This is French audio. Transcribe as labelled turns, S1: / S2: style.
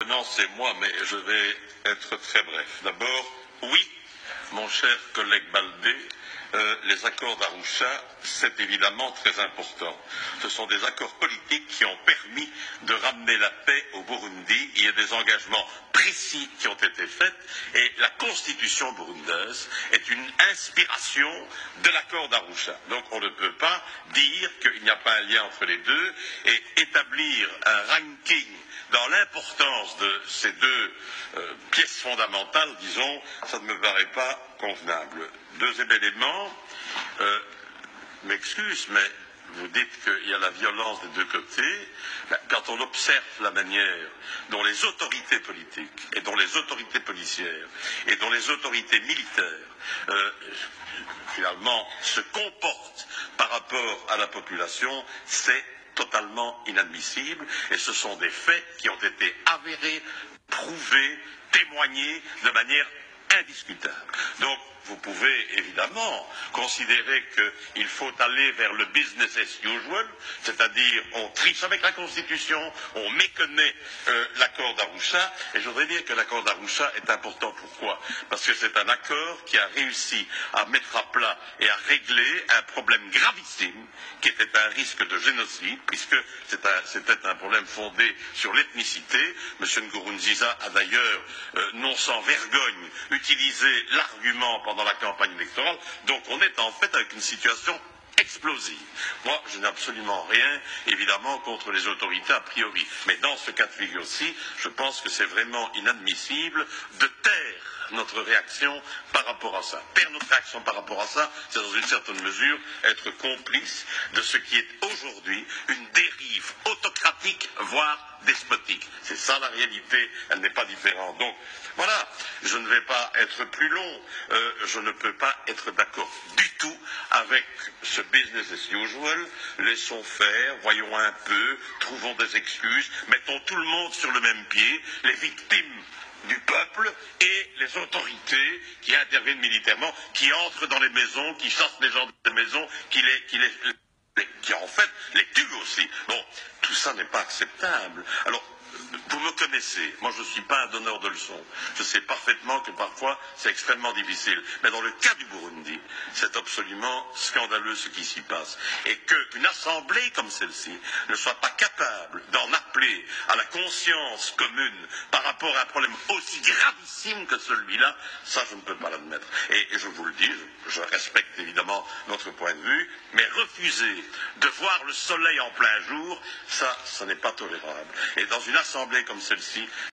S1: Non, c'est moi, mais je vais être très bref. D'abord, oui, mon cher collègue Baldé, les accords d'Arusha, c'est évidemment très important. Ce sont des accords politiques qui ont permis de ramener la paix au Burundi. Il y a des engagements précis qui ont été faits et la constitution burundaise est une inspiration de l'accord d'Arusha. Donc on ne peut pas dire qu'il n'y a pas un lien entre les deux et établir un ranking dans l'importance de ces deux pièces fondamentales, disons, ça ne me paraît pas convenable. Deuxième élément, m'excuse, mais vous dites qu'il y a la violence des deux côtés. Quand on observe la manière dont les autorités politiques et dont les autorités policières et dont les autorités militaires finalement se comportent par rapport à la population, c'est totalement inadmissible et ce sont des faits qui ont été avérés, prouvés, témoignés de manière indiscutable. Donc, vous pouvez évidemment considérer qu'il faut aller vers le business as usual, c'est-à-dire on triche avec la Constitution, on méconnaît l'accord d'Arusha, et je voudrais dire que l'accord d'Arusha est important. Pourquoi? Parce que c'est un accord qui a réussi à mettre à plat et à régler un problème gravissime, qui était un risque de génocide, puisque c'était un problème fondé sur l'ethnicité. M. Nkurunziza a d'ailleurs, non sans vergogne, utilisé l'argument pendant la campagne électorale, donc on est en fait avec une situation explosive. Moi, je n'ai absolument rien, évidemment, contre les autorités a priori. Mais dans ce cas de figure-ci, je pense que c'est vraiment inadmissible de taire notre réaction par rapport à ça. Taire notre réaction par rapport à ça, c'est dans une certaine mesure être complice de ce qui est aujourd'hui une dérive autocratique, voire despotique. C'est ça la réalité, elle n'est pas différente. Donc, voilà, je ne vais pas être plus long, je ne peux pas être d'accord du tout avec ce business as usual. Laissons faire, voyons un peu, trouvons des excuses, mettons tout le monde sur le même pied, les victimes du peuple et les autorités qui interviennent militairement, qui entrent dans les maisons, qui chassent les gens des maisons, qui en fait les tuent aussi. Bon, tout ça n'est pas acceptable. Alors, vous me connaissez, moi je ne suis pas un donneur de leçons. Je sais parfaitement que parfois c'est extrêmement difficile. Mais dans le cas du Burundi, c'est absolument scandaleux ce qui s'y passe. Et qu'une assemblée comme celle-ci ne soit pas capable d'en appeler à la conscience commune par rapport à un problème aussi gravissime que celui-là, ça je ne peux pas l'admettre. Et je vous le dis, je respecte évidemment notre point de vue, mais refuser de voir le soleil en plein jour, ça n'est pas tolérable. Et dans une assemblée comme celle-ci,